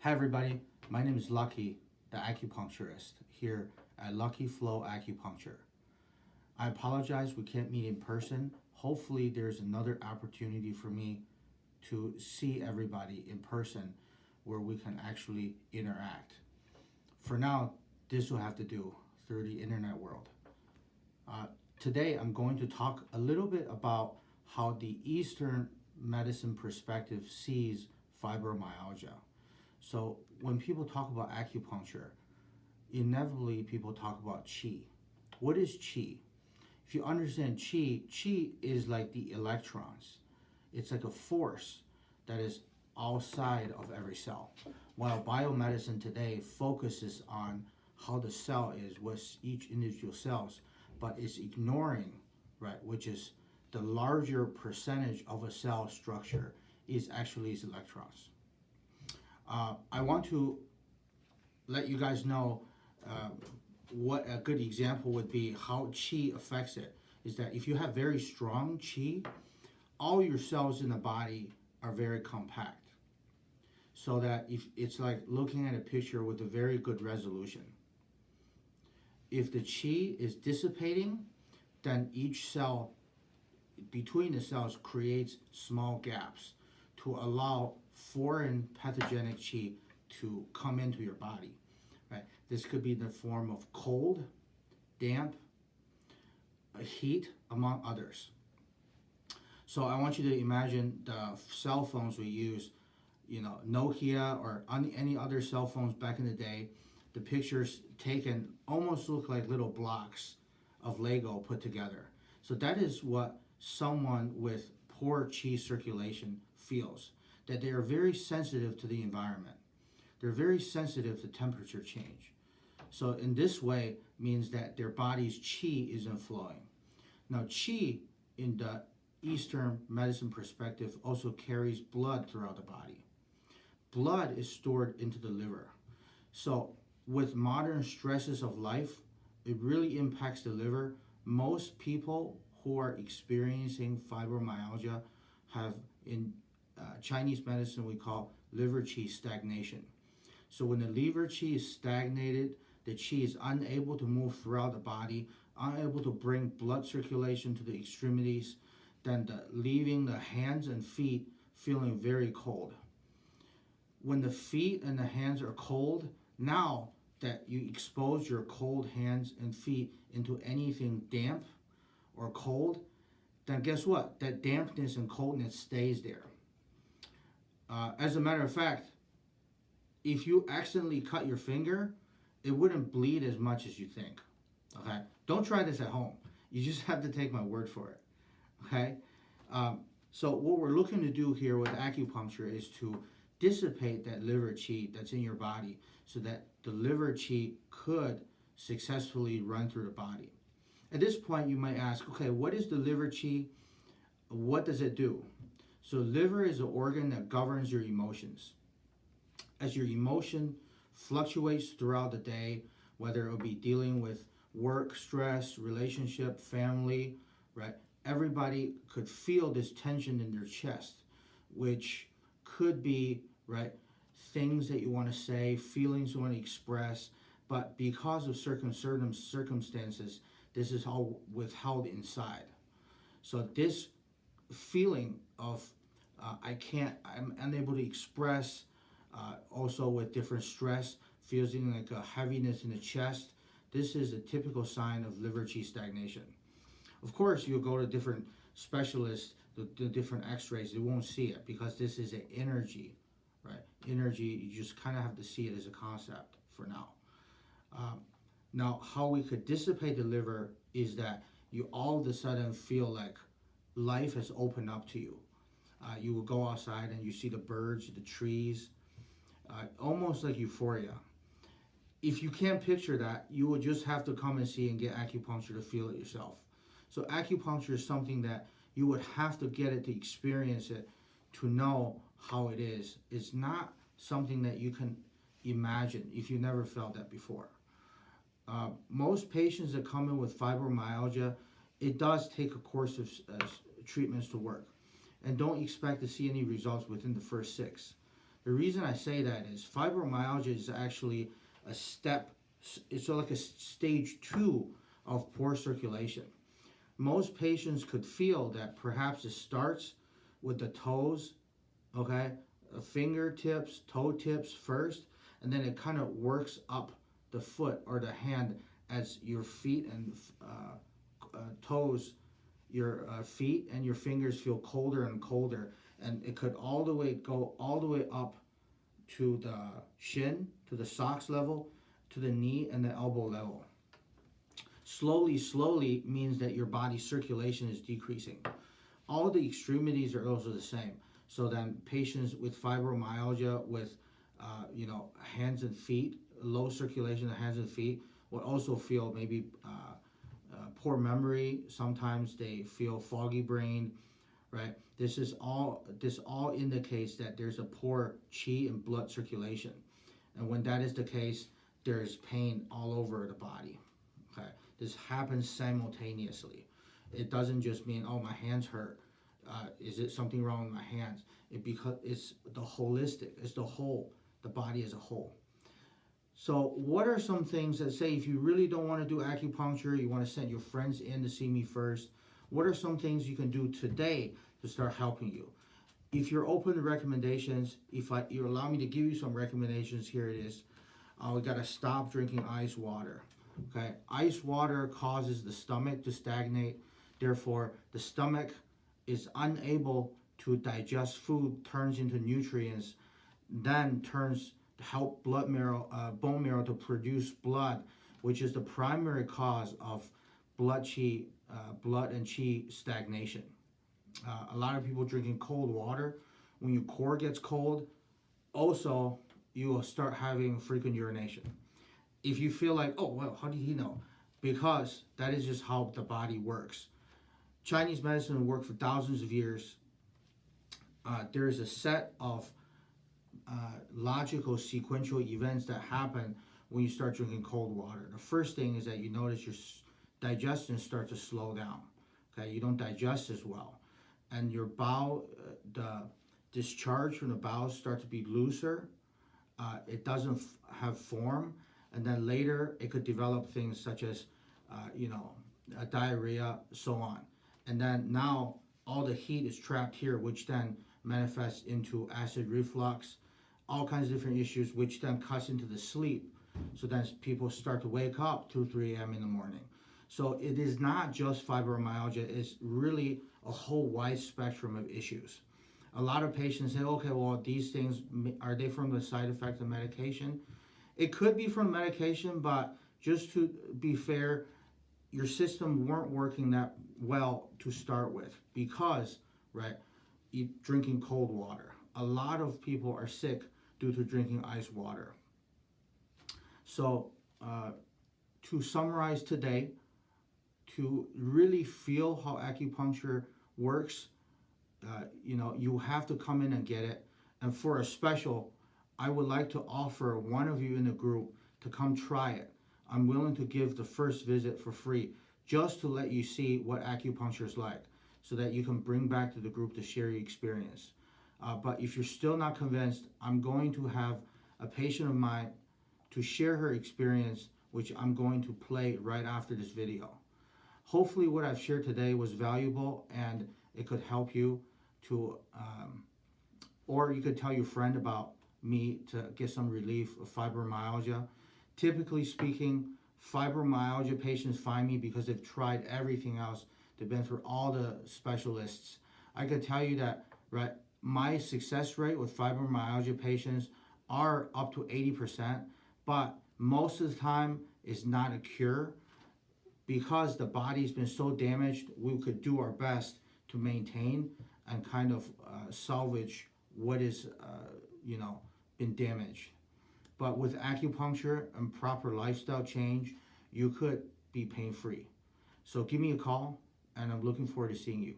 Hi everybody, my name is Lucky, the acupuncturist here at Lucky Flow Acupuncture. I apologize we can't meet in person. Hopefully there's another opportunity for me to see everybody in person where we can actually interact. For now, this will have to do through the internet world. Today I'm going to talk a little bit about how the Eastern medicine perspective sees fibromyalgia. So when people talk about acupuncture, inevitably people talk about qi. What is qi? If you understand qi is like the electrons. It's like a force that is outside of every cell. While biomedicine today focuses on how the cell is with each individual cells, but is ignoring, right, which is the larger percentage of a cell structure is actually its electrons. I want to let you guys know what a good example would be how qi affects it. Is that if you have very strong qi, all your cells in the body are very compact. So that if it's like looking at a picture with a very good resolution. If the qi is dissipating, then each cell between the cells creates small gaps to allow foreign pathogenic qi to come into your body. Right? This could be in the form of cold, damp, heat, among others. So I want you to imagine the cell phones we use, Nokia or any other cell phones back in the day. The pictures taken almost look like little blocks of Lego put together. So that is what someone with poor qi circulation feels, that they are very sensitive to the environment. They're very sensitive to temperature change. So in this way means that their body's qi isn't flowing. Now qi in the Eastern medicine perspective also carries blood throughout the body. Blood is stored into the liver. So with modern stresses of life, it really impacts the liver. Most people who are experiencing fibromyalgia have, in Chinese medicine, we call liver qi stagnation. So when the liver qi is stagnated, the qi is unable to move throughout the body, unable to bring blood circulation to the extremities, then leaving the hands and feet feeling very cold. When the feet and the hands are cold, now that you expose your cold hands and feet into anything damp or cold, then guess what? That dampness and coldness stays there. As a matter of fact, if you accidentally cut your finger, it wouldn't bleed as much as you think. Okay? Don't try this at home. You just have to take my word for it. Okay? So what we're looking to do here with acupuncture is to dissipate that liver qi that's in your body so that the liver qi could successfully run through the body. At this point, you might ask, okay, what is the liver qi? What does it do? So liver is an organ that governs your emotions. As your emotion fluctuates throughout the day, whether it will be dealing with work, stress, relationship, family, right? Everybody could feel this tension in their chest, which could be, right, things that you want to say, feelings you want to express, but because of certain circumstances, this is all withheld inside. So this feeling of I'm unable to express, also with different stress, feeling like a heaviness in the chest, this is a typical sign of liver qi stagnation. Of course, you'll go to different specialists, the different x-rays, they won't see it because this is an energy, right? Energy, you just kind of have to see it as a concept for now. Now, how we could dissipate the liver is that you all of a sudden feel like life has opened up to you. You will go outside and you see the birds, the trees, almost like euphoria. If you can't picture that, you will just have to come and see and get acupuncture to feel it yourself. So acupuncture is something that you would have to get it to experience it to know how it is. It's not something that you can imagine if you never felt that before. Most patients that come in with fibromyalgia, it does take a course of treatments to work. And don't expect to see any results within the first 6. The reason I say that is fibromyalgia is actually a step, it's like a stage 2 of poor circulation. Most patients could feel that perhaps it starts with the toes, okay, fingertips, toe tips first, and then it kind of works up the foot or the hand as your feet and toes, your feet and your fingers feel colder and colder, and it could go all the way up to the shin, to the socks level, to the knee and the elbow level. Slowly means that your body's circulation is decreasing. All the extremities are also the same. So then patients with fibromyalgia, with hands and feet, low circulation of hands and feet, will also feel maybe poor memory. Sometimes they feel foggy brain, right? This all indicates that there's a poor qi and blood circulation. And when that is the case, there's pain all over the body. Okay, this happens simultaneously. It doesn't just mean, oh, my hands hurt. Is it something wrong with my hands? Because it's the holistic. It's the whole, the body as a whole. So what are some things that, say, if you really don't want to do acupuncture, you want to send your friends in to see me first, what are some things you can do today to start helping you? If you're open to recommendations, you allow me to give you some recommendations, here it is. We got to stop drinking ice water. Okay, ice water causes the stomach to stagnate. Therefore, the stomach is unable to digest food, turns into nutrients, then turns to help bone marrow to produce blood, which is the primary cause of blood and qi stagnation. A lot of people drinking cold water. When your core gets cold, also you will start having frequent urination. If you feel like, oh, well, how did he know? Because that is just how the body works. Chinese medicine worked for thousands of years. There is a set of logical sequential events that happen when you start drinking cold water. The first thing is that you notice your digestion starts to slow down. Okay, you don't digest as well, and your bowel, the discharge from the bowels start to be looser. It doesn't have form, and then later it could develop things such as, diarrhea, so on. And then now all the heat is trapped here, which then manifests into acid reflux, all kinds of different issues, which then cuts into the sleep. So then people start to wake up 2, 3 a.m. in the morning. So it is not just fibromyalgia, it's really a whole wide spectrum of issues. A lot of patients say, okay, well, these things, are they from the side effect of medication? It could be from medication, but just to be fair, your system weren't working that well to start with because, right, you drinking cold water. A lot of people are sick due to drinking ice water. So to summarize today, to really feel how acupuncture works, you have to come in and get it. And for a special, I would like to offer one of you in the group to come try it. I'm willing to give the first visit for free just to let you see what acupuncture is like, so that you can bring back to the group to share your experience. But if you're still not convinced, I'm going to have a patient of mine to share her experience, which I'm going to play right after this video. Hopefully what I've shared today was valuable and it could help you to, or you could tell your friend about me to get some relief of fibromyalgia. Typically speaking, fibromyalgia patients find me because they've tried everything else. They've been through all the specialists. I could tell you that, right, my success rate with fibromyalgia patients are up to 80%, but most of the time is not a cure. Because the body's been so damaged, we could do our best to maintain and kind of salvage what is, been damaged. But with acupuncture and proper lifestyle change, you could be pain-free. So give me a call, and I'm looking forward to seeing you.